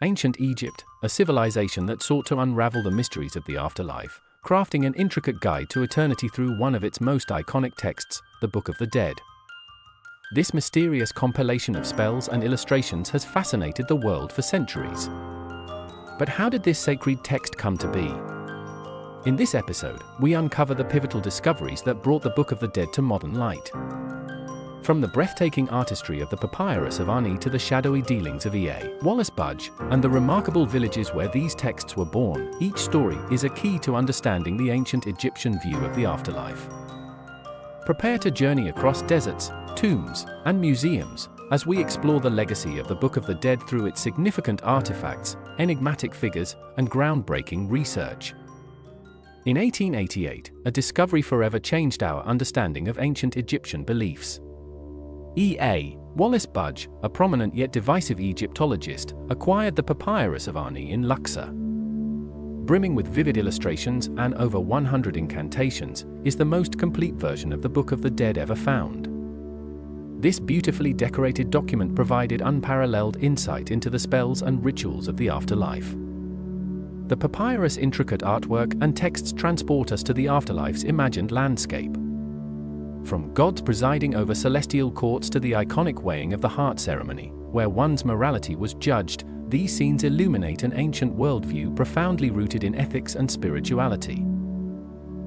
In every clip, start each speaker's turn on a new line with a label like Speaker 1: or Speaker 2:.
Speaker 1: Ancient Egypt, a civilization that sought to unravel the mysteries of the afterlife, crafting an intricate guide to eternity through one of its most iconic texts, the Book of the Dead. This mysterious compilation of spells and illustrations has fascinated the world for centuries. But how did this sacred text come to be? In this episode, we uncover the pivotal discoveries that brought the Book of the Dead to modern light. From the breathtaking artistry of the Papyrus of Ani to the shadowy dealings of Wallis Budge, and the remarkable villages where these texts were born, each story is a key to understanding the ancient Egyptian view of the afterlife. Prepare to journey across deserts, tombs, and museums, as we explore the legacy of the Book of the Dead through its significant artifacts, enigmatic figures, and groundbreaking research. In 1888, a discovery forever changed our understanding of ancient Egyptian beliefs. Wallis Budge, a prominent yet divisive Egyptologist, acquired the Papyrus of Ani in Luxor. Brimming with vivid illustrations and over 100 incantations, is the most complete version of the Book of the Dead ever found. This beautifully decorated document provided unparalleled insight into the spells and rituals of the afterlife. The papyrus' intricate artwork and texts transport us to the afterlife's imagined landscape. From gods presiding over celestial courts to the iconic weighing of the heart ceremony, where one's morality was judged, these scenes illuminate an ancient worldview profoundly rooted in ethics and spirituality.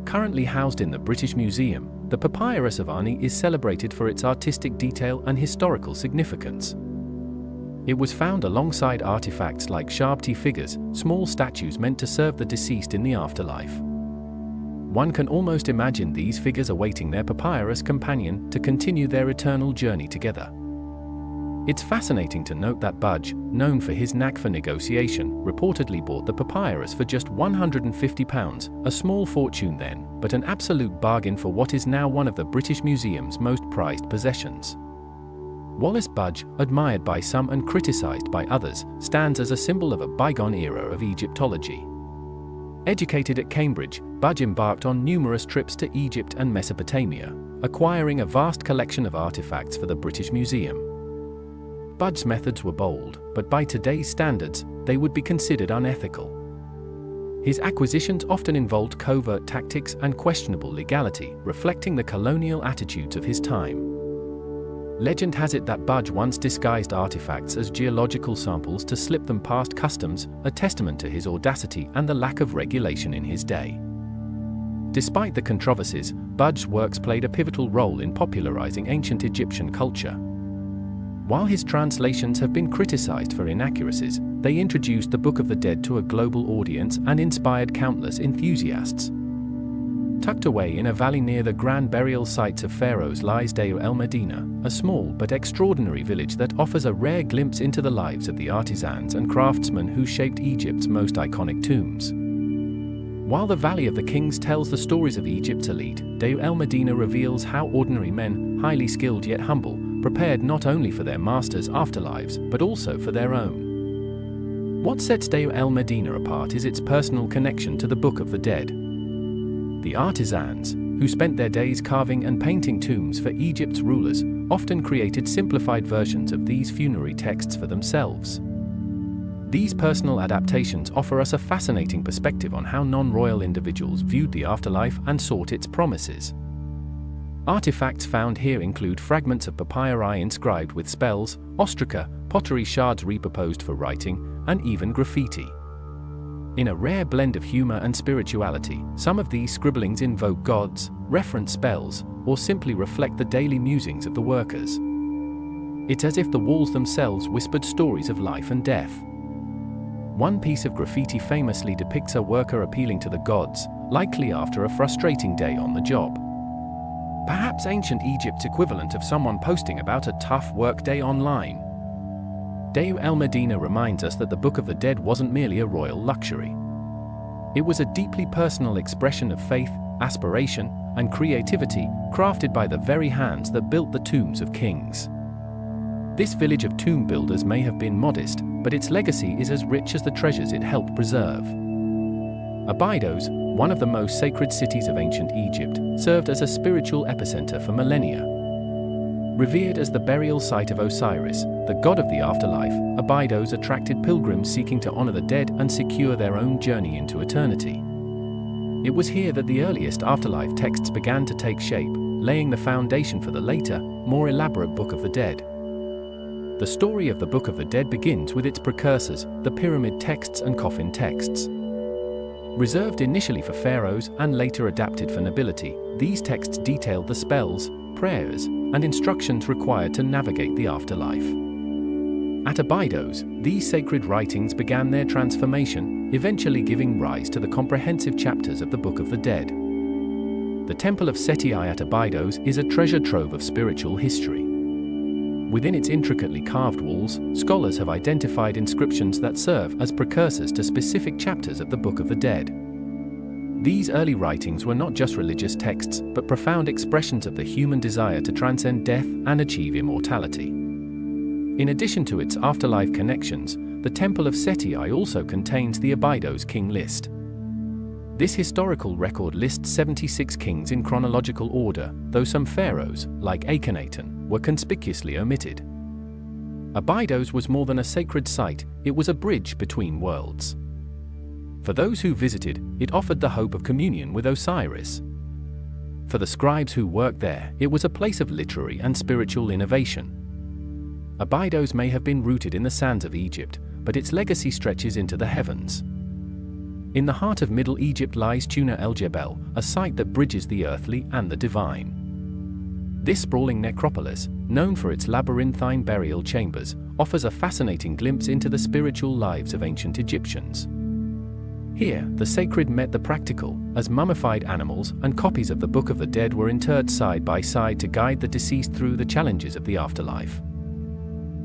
Speaker 1: Currently housed in the British Museum, the Papyrus of Ani is celebrated for its artistic detail and historical significance. It was found alongside artifacts like shabti figures, small statues meant to serve the deceased in the afterlife. One can almost imagine these figures awaiting their papyrus companion to continue their eternal journey together. It's fascinating to note that Budge, known for his knack for negotiation, reportedly bought the papyrus for just £150, a small fortune then, but an absolute bargain for what is now one of the British Museum's most prized possessions. Wallis Budge, admired by some and criticised by others, stands as a symbol of a bygone era of Egyptology. Educated at Cambridge, Budge embarked on numerous trips to Egypt and Mesopotamia, acquiring a vast collection of artifacts for the British Museum. Budge's methods were bold, but by today's standards, they would be considered unethical. His acquisitions often involved covert tactics and questionable legality, reflecting the colonial attitudes of his time. Legend has it that Budge once disguised artifacts as geological samples to slip them past customs, a testament to his audacity and the lack of regulation in his day. Despite the controversies, Budge's works played a pivotal role in popularizing ancient Egyptian culture. While his translations have been criticized for inaccuracies, they introduced the Book of the Dead to a global audience and inspired countless enthusiasts. Tucked away in a valley near the grand burial sites of pharaohs lies Deir el-Medina, a small but extraordinary village that offers a rare glimpse into the lives of the artisans and craftsmen who shaped Egypt's most iconic tombs. While the Valley of the Kings tells the stories of Egypt's elite, Deir el-Medina reveals how ordinary men, highly skilled yet humble, prepared not only for their masters' afterlives, but also for their own. What sets Deir el-Medina apart is its personal connection to the Book of the Dead. The artisans, who spent their days carving and painting tombs for Egypt's rulers, often created simplified versions of these funerary texts for themselves. These personal adaptations offer us a fascinating perspective on how non-royal individuals viewed the afterlife and sought its promises. Artifacts found here include fragments of papyri inscribed with spells, ostraca, pottery shards repurposed for writing, and even graffiti. In a rare blend of humor and spirituality, some of these scribblings invoke gods, reference spells, or simply reflect the daily musings of the workers. It's as if the walls themselves whispered stories of life and death. One piece of graffiti famously depicts a worker appealing to the gods, likely after a frustrating day on the job. Perhaps ancient Egypt's equivalent of someone posting about a tough workday online. Deir el-Medina reminds us that the Book of the Dead wasn't merely a royal luxury. It was a deeply personal expression of faith, aspiration, and creativity, crafted by the very hands that built the tombs of kings. This village of tomb builders may have been modest, but its legacy is as rich as the treasures it helped preserve. Abydos, one of the most sacred cities of ancient Egypt, served as a spiritual epicenter for millennia. Revered as the burial site of Osiris, the god of the afterlife, Abydos attracted pilgrims seeking to honor the dead and secure their own journey into eternity. It was here that the earliest afterlife texts began to take shape, laying the foundation for the later, more elaborate Book of the Dead. The story of the Book of the Dead begins with its precursors, the pyramid texts and coffin texts. Reserved initially for pharaohs and later adapted for nobility, these texts detailed the spells, prayers, and instructions required to navigate the afterlife. At Abydos, these sacred writings began their transformation, eventually giving rise to the comprehensive chapters of the Book of the Dead. The Temple of Seti at Abydos is a treasure trove of spiritual history. Within its intricately carved walls, scholars have identified inscriptions that serve as precursors to specific chapters of the Book of the Dead. These early writings were not just religious texts, but profound expressions of the human desire to transcend death and achieve immortality. In addition to its afterlife connections, the Temple of Seti also contains the Abydos king list. This historical record lists 76 kings in chronological order, though some pharaohs, like Akhenaten, were conspicuously omitted. Abydos was more than a sacred site, it was a bridge between worlds. For those who visited, it offered the hope of communion with Osiris. For the scribes who worked there, it was a place of literary and spiritual innovation. Abydos may have been rooted in the sands of Egypt, but its legacy stretches into the heavens. In the heart of Middle Egypt lies Tuna el-Gebel, a site that bridges the earthly and the divine. This sprawling necropolis, known for its labyrinthine burial chambers, offers a fascinating glimpse into the spiritual lives of ancient Egyptians. Here, the sacred met the practical, as mummified animals and copies of the Book of the Dead were interred side by side to guide the deceased through the challenges of the afterlife.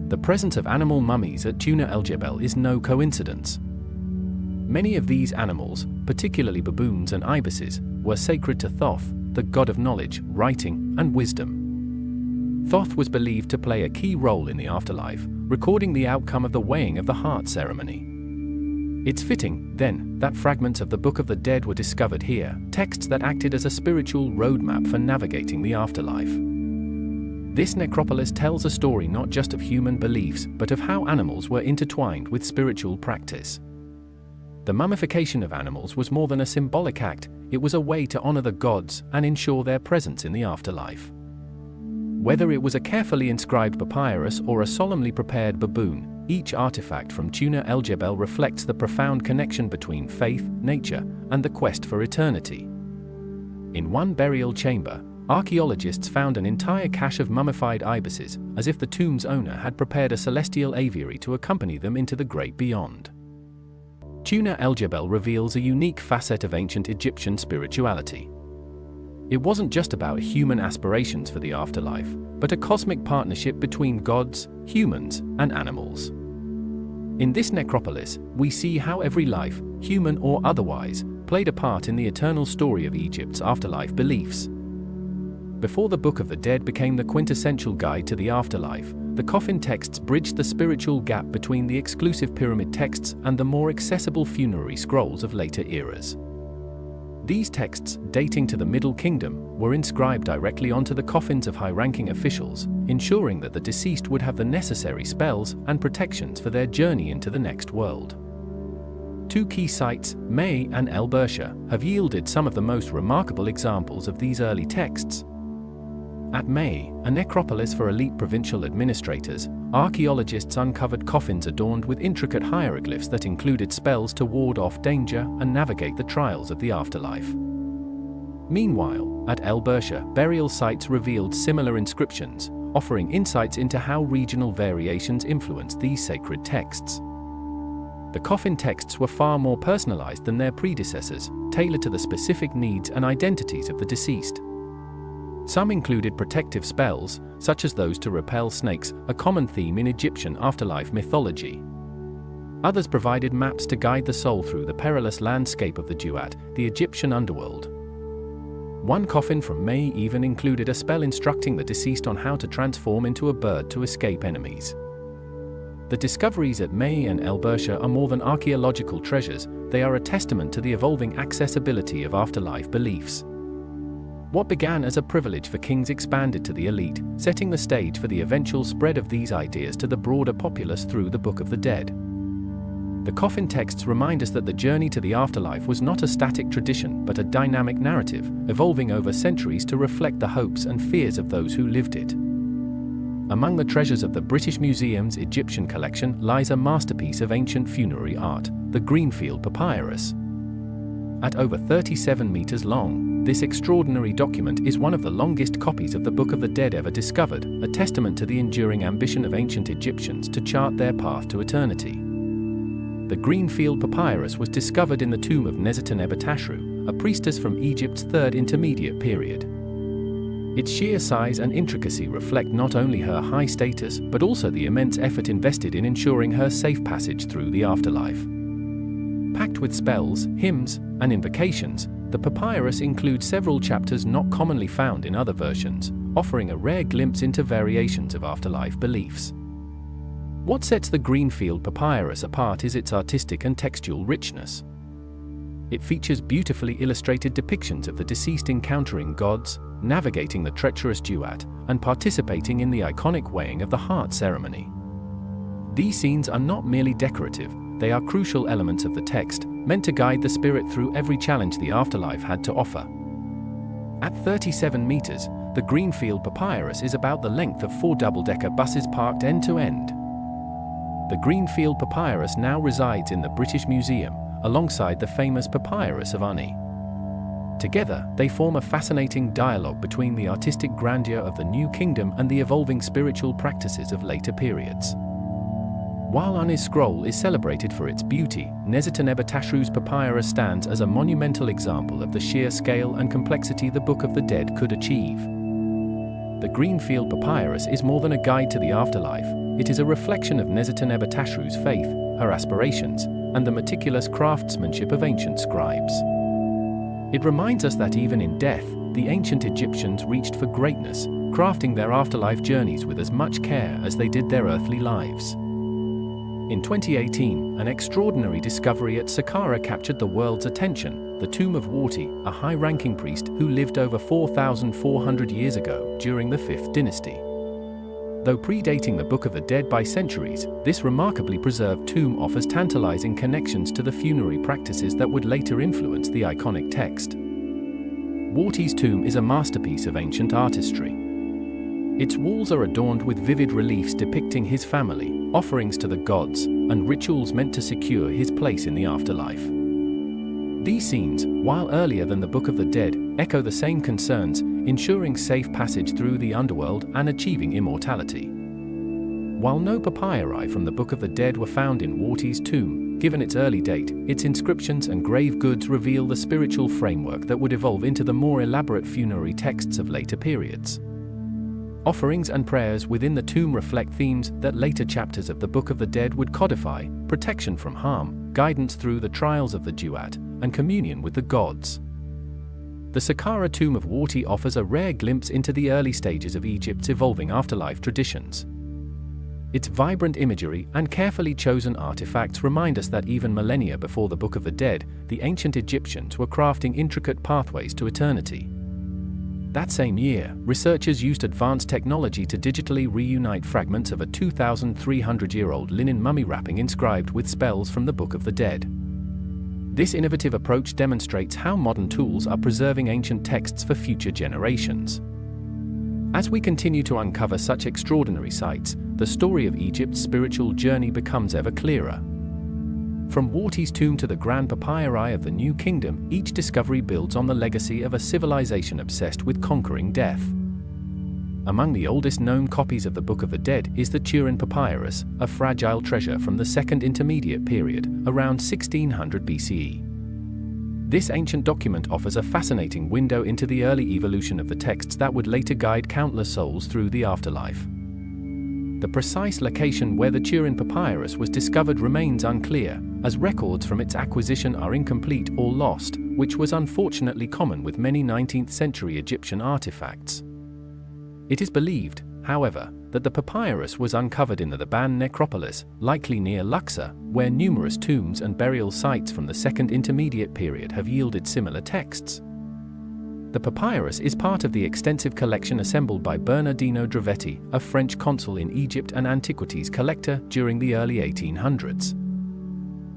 Speaker 1: The presence of animal mummies at Tuna el-Gebel is no coincidence. Many of these animals, particularly baboons and ibises, were sacred to Thoth, the god of knowledge, writing, and wisdom. Thoth was believed to play a key role in the afterlife, recording the outcome of the weighing of the heart ceremony. It's fitting, then, that fragments of the Book of the Dead were discovered here, texts that acted as a spiritual roadmap for navigating the afterlife. This necropolis tells a story not just of human beliefs, but of how animals were intertwined with spiritual practice. The mummification of animals was more than a symbolic act, it was a way to honor the gods and ensure their presence in the afterlife. Whether it was a carefully inscribed papyrus or a solemnly prepared baboon, each artifact from Tuna el-Gebel reflects the profound connection between faith, nature, and the quest for eternity. In one burial chamber, archaeologists found an entire cache of mummified ibises, as if the tomb's owner had prepared a celestial aviary to accompany them into the great beyond. Tuna el-Gebel reveals a unique facet of ancient Egyptian spirituality. It wasn't just about human aspirations for the afterlife, but a cosmic partnership between gods, humans, and animals. In this necropolis, we see how every life, human or otherwise, played a part in the eternal story of Egypt's afterlife beliefs. Before the Book of the Dead became the quintessential guide to the afterlife, the coffin texts bridged the spiritual gap between the exclusive pyramid texts and the more accessible funerary scrolls of later eras. These texts, dating to the Middle Kingdom, were inscribed directly onto the coffins of high-ranking officials, ensuring that the deceased would have the necessary spells and protections for their journey into the next world. Two key sites, Meir and el-Bersha, have yielded some of the most remarkable examples of these early texts. At Meir, a necropolis for elite provincial administrators, archaeologists uncovered coffins adorned with intricate hieroglyphs that included spells to ward off danger and navigate the trials of the afterlife. Meanwhile, at el-Bersha, burial sites revealed similar inscriptions, offering insights into how regional variations influenced these sacred texts. The coffin texts were far more personalized than their predecessors, tailored to the specific needs and identities of the deceased. Some included protective spells, such as those to repel snakes, a common theme in Egyptian afterlife mythology. Others provided maps to guide the soul through the perilous landscape of the Duat, the Egyptian underworld. One coffin from Meir even included a spell instructing the deceased on how to transform into a bird to escape enemies. The discoveries at Meir and el-Bersha are more than archaeological treasures, they are a testament to the evolving accessibility of afterlife beliefs. What began as a privilege for kings expanded to the elite, setting the stage for the eventual spread of these ideas to the broader populace through the Book of the Dead. The Coffin texts remind us that the journey to the afterlife was not a static tradition but a dynamic narrative, evolving over centuries to reflect the hopes and fears of those who lived it. Among the treasures of the British Museum's Egyptian collection lies a masterpiece of ancient funerary art, the Greenfield Papyrus. At over 37 meters long, this extraordinary document is one of the longest copies of the Book of the Dead ever discovered, a testament to the enduring ambition of ancient Egyptians to chart their path to eternity. The Greenfield Papyrus was discovered in the tomb of Nefertari, a priestess from Egypt's Third Intermediate period. Its sheer size and intricacy reflect not only her high status but also the immense effort invested in ensuring her safe passage through the afterlife. Packed with spells, hymns, and invocations, the papyrus includes several chapters not commonly found in other versions, offering a rare glimpse into variations of afterlife beliefs. What sets the Greenfield Papyrus apart is its artistic and textual richness. It features beautifully illustrated depictions of the deceased encountering gods, navigating the treacherous duat, and participating in the iconic weighing of the heart ceremony. These scenes are not merely decorative, they are crucial elements of the text, meant to guide the spirit through every challenge the afterlife had to offer. At 37 meters, the Greenfield Papyrus is about the length of 4 double-decker buses parked end to end. The Greenfield Papyrus now resides in the British Museum, alongside the famous Papyrus of Ani. Together, they form a fascinating dialogue between the artistic grandeur of the New Kingdom and the evolving spiritual practices of later periods. While Ani's scroll is celebrated for its beauty, Nefertari's papyrus stands as a monumental example of the sheer scale and complexity the Book of the Dead could achieve. The Greenfield Papyrus is more than a guide to the afterlife. It is a reflection of Nefertari's faith, her aspirations, and the meticulous craftsmanship of ancient scribes. It reminds us that even in death, the ancient Egyptians reached for greatness, crafting their afterlife journeys with as much care as they did their earthly lives. In 2018, an extraordinary discovery at Saqqara captured the world's attention: the tomb of Wahtye, a high-ranking priest who lived over 4,400 years ago during the 5th dynasty. Though predating the Book of the Dead by centuries, this remarkably preserved tomb offers tantalizing connections to the funerary practices that would later influence the iconic text. Wahtye's tomb is a masterpiece of ancient artistry. Its walls are adorned with vivid reliefs depicting his family, offerings to the gods, and rituals meant to secure his place in the afterlife. These scenes, while earlier than the Book of the Dead, echo the same concerns, ensuring safe passage through the underworld and achieving immortality. While no papyri from the Book of the Dead were found in Wahtye's tomb, given its early date, its inscriptions and grave goods reveal the spiritual framework that would evolve into the more elaborate funerary texts of later periods. Offerings and prayers within the tomb reflect themes that later chapters of the Book of the Dead would codify: protection from harm, guidance through the trials of the duat, and communion with the gods. The Saqqara tomb of Wahtye offers a rare glimpse into the early stages of Egypt's evolving afterlife traditions. Its vibrant imagery and carefully chosen artifacts remind us that even millennia before the Book of the Dead, the ancient Egyptians were crafting intricate pathways to eternity. That same year, researchers used advanced technology to digitally reunite fragments of a 2,300-year-old linen mummy wrapping inscribed with spells from the Book of the Dead. This innovative approach demonstrates how modern tools are preserving ancient texts for future generations. As we continue to uncover such extraordinary sites, the story of Egypt's spiritual journey becomes ever clearer. From Wahtye's tomb to the grand papyri of the New Kingdom, each discovery builds on the legacy of a civilization obsessed with conquering death. Among the oldest known copies of the Book of the Dead is the Turin Papyrus, a fragile treasure from the Second Intermediate period, around 1600 BCE. This ancient document offers a fascinating window into the early evolution of the texts that would later guide countless souls through the afterlife. The precise location where the Turin Papyrus was discovered remains unclear, as records from its acquisition are incomplete or lost, which was unfortunately common with many 19th-century Egyptian artifacts. It is believed, however, that the papyrus was uncovered in the Theban necropolis, likely near Luxor, where numerous tombs and burial sites from the Second Intermediate period have yielded similar texts. The papyrus is part of the extensive collection assembled by Bernardino Drovetti, a French consul in Egypt and antiquities collector during the early 1800s.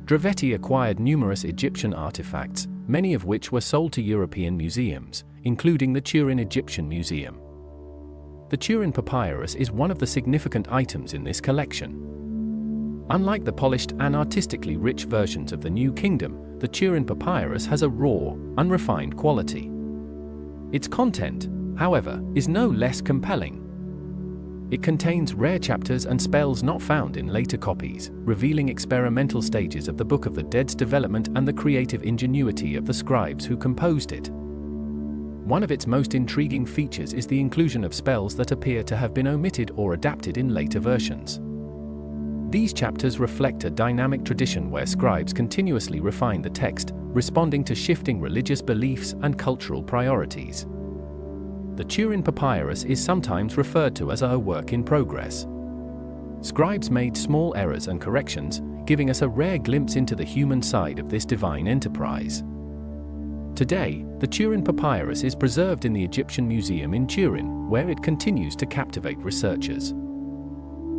Speaker 1: Drovetti acquired numerous Egyptian artifacts, many of which were sold to European museums, including the Turin Egyptian Museum. The Turin papyrus is one of the significant items in this collection. Unlike the polished and artistically rich versions of the New Kingdom, the Turin papyrus has a raw, unrefined quality. Its content, however, is no less compelling. It contains rare chapters and spells not found in later copies, revealing experimental stages of the Book of the Dead's development and the creative ingenuity of the scribes who composed it. One of its most intriguing features is the inclusion of spells that appear to have been omitted or adapted in later versions. These chapters reflect a dynamic tradition where scribes continuously refine the text, responding to shifting religious beliefs and cultural priorities. The Turin papyrus is sometimes referred to as a work in progress. Scribes made small errors and corrections, giving us a rare glimpse into the human side of this divine enterprise. Today, the Turin papyrus is preserved in the Egyptian Museum in Turin, where it continues to captivate researchers.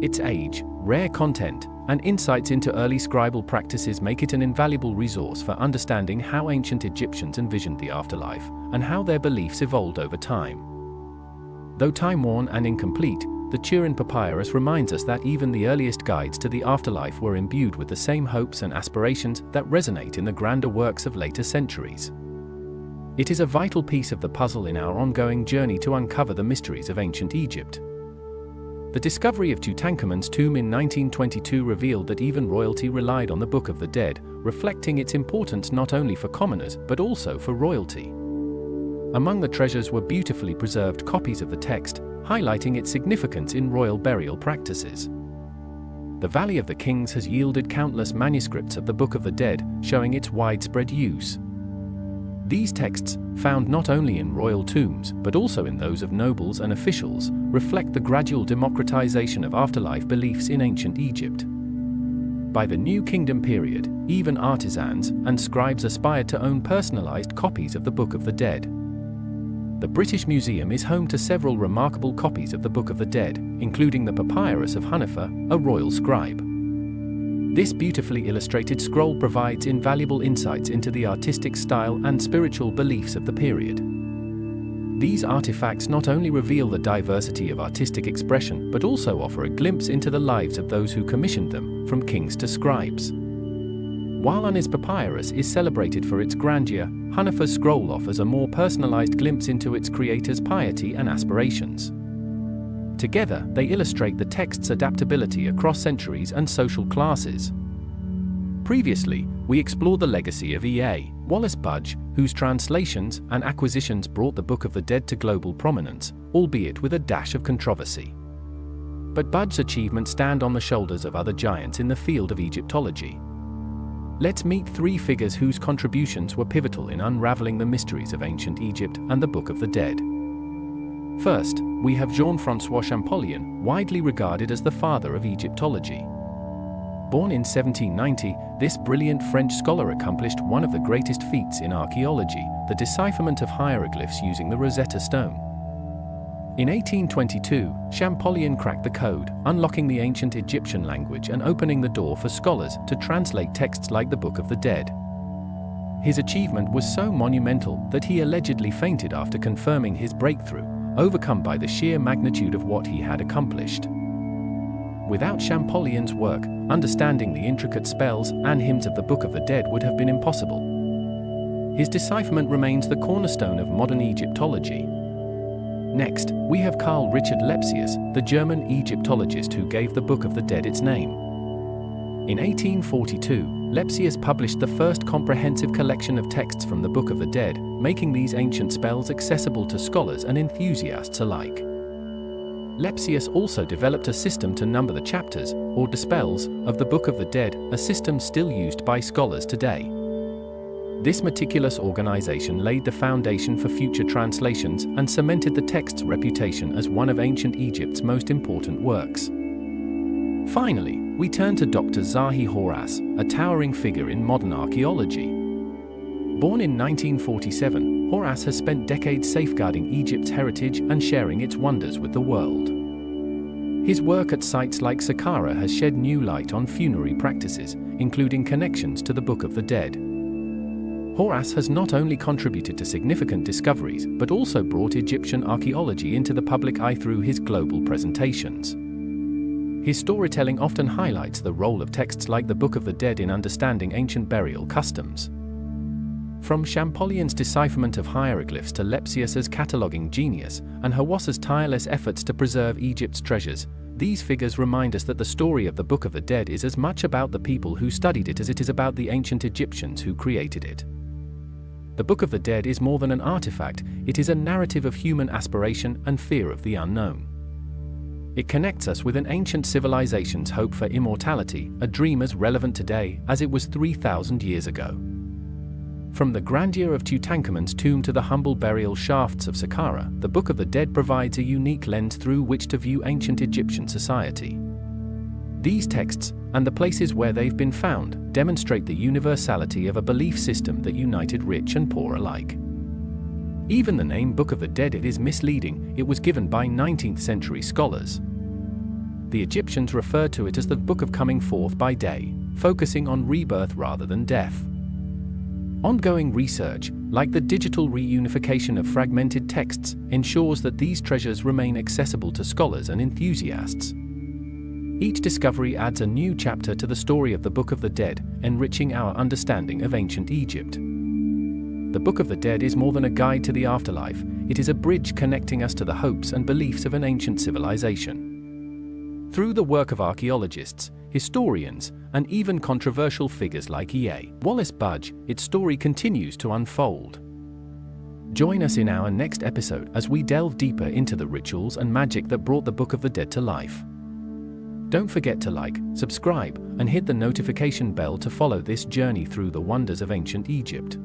Speaker 1: Its age, rare content, and insights into early scribal practices make it an invaluable resource for understanding how ancient Egyptians envisioned the afterlife, and how their beliefs evolved over time. Though time-worn and incomplete, the Turin papyrus reminds us that even the earliest guides to the afterlife were imbued with the same hopes and aspirations that resonate in the grander works of later centuries. It is a vital piece of the puzzle in our ongoing journey to uncover the mysteries of ancient Egypt. The discovery of Tutankhamun's tomb in 1922 revealed that even royalty relied on the Book of the Dead, reflecting its importance not only for commoners but also for royalty. Among the treasures were beautifully preserved copies of the text, highlighting its significance in royal burial practices. The Valley of the Kings has yielded countless manuscripts of the Book of the Dead, showing its widespread use. These texts, found not only in royal tombs but also in those of nobles and officials, reflect the gradual democratization of afterlife beliefs in ancient Egypt. By the New Kingdom period, even artisans and scribes aspired to own personalized copies of the Book of the Dead. The British Museum is home to several remarkable copies of the Book of the Dead, including the Papyrus of Hanifa, a royal scribe. This beautifully illustrated scroll provides invaluable insights into the artistic style and spiritual beliefs of the period. These artifacts not only reveal the diversity of artistic expression but also offer a glimpse into the lives of those who commissioned them, from kings to scribes. While Ani's papyrus is celebrated for its grandeur, Hanifa's scroll offers a more personalized glimpse into its creator's piety and aspirations. Together, they illustrate the text's adaptability across centuries and social classes. Previously, we explored the legacy of E.A. Wallis Budge, whose translations and acquisitions brought the Book of the Dead to global prominence, albeit with a dash of controversy. But Budge's achievements stand on the shoulders of other giants in the field of Egyptology. Let's meet three figures whose contributions were pivotal in unraveling the mysteries of ancient Egypt and the Book of the Dead. First, we have Jean-François Champollion, widely regarded as the father of Egyptology. Born in 1790, this brilliant French scholar accomplished one of the greatest feats in archaeology, the decipherment of hieroglyphs using the Rosetta Stone. In 1822, Champollion cracked the code, unlocking the ancient Egyptian language and opening the door for scholars to translate texts like the Book of the Dead. His achievement was so monumental that he allegedly fainted after confirming his breakthrough, overcome by the sheer magnitude of what he had accomplished. Without Champollion's work, understanding the intricate spells and hymns of the Book of the Dead would have been impossible. His decipherment remains the cornerstone of modern Egyptology. Next, we have Karl Richard Lepsius, the German Egyptologist who gave the Book of the Dead its name. In 1842, Lepsius published the first comprehensive collection of texts from the Book of the Dead, making these ancient spells accessible to scholars and enthusiasts alike. Lepsius also developed a system to number the chapters, or dispels, of the Book of the Dead, a system still used by scholars today. This meticulous organization laid the foundation for future translations and cemented the text's reputation as one of ancient Egypt's most important works. Finally, we turn to Dr. Zahi Hawass, a towering figure in modern archaeology. Born in 1947, Hawass has spent decades safeguarding Egypt's heritage and sharing its wonders with the world. His work at sites like Saqqara has shed new light on funerary practices, including connections to the Book of the Dead. Hawass has not only contributed to significant discoveries but also brought Egyptian archaeology into the public eye through his global presentations. His storytelling often highlights the role of texts like the Book of the Dead in understanding ancient burial customs. From Champollion's decipherment of hieroglyphs to Lepsius's cataloging genius and Hawass's tireless efforts to preserve Egypt's treasures, these figures remind us that the story of the Book of the Dead is as much about the people who studied it as it is about the ancient Egyptians who created it. The Book of the Dead is more than an artifact, it is a narrative of human aspiration and fear of the unknown. It connects us with an ancient civilization's hope for immortality, a dream as relevant today as it was 3,000 years ago. From the grandeur of Tutankhamun's tomb to the humble burial shafts of Saqqara, the Book of the Dead provides a unique lens through which to view ancient Egyptian society. These texts, and the places where they've been found, demonstrate the universality of a belief system that united rich and poor alike. Even the name Book of the Dead is misleading, it was given by 19th century scholars. The Egyptians referred to it as the Book of Coming Forth by Day, focusing on rebirth rather than death. Ongoing research, like the digital reunification of fragmented texts, ensures that these treasures remain accessible to scholars and enthusiasts. Each discovery adds a new chapter to the story of the Book of the Dead, enriching our understanding of ancient Egypt. The Book of the Dead is more than a guide to the afterlife, it is a bridge connecting us to the hopes and beliefs of an ancient civilization. Through the work of archaeologists, historians, and even controversial figures like Wallis Budge, its story continues to unfold. Join us in our next episode as we delve deeper into the rituals and magic that brought the Book of the Dead to life. Don't forget to like, subscribe, and hit the notification bell to follow this journey through the wonders of ancient Egypt.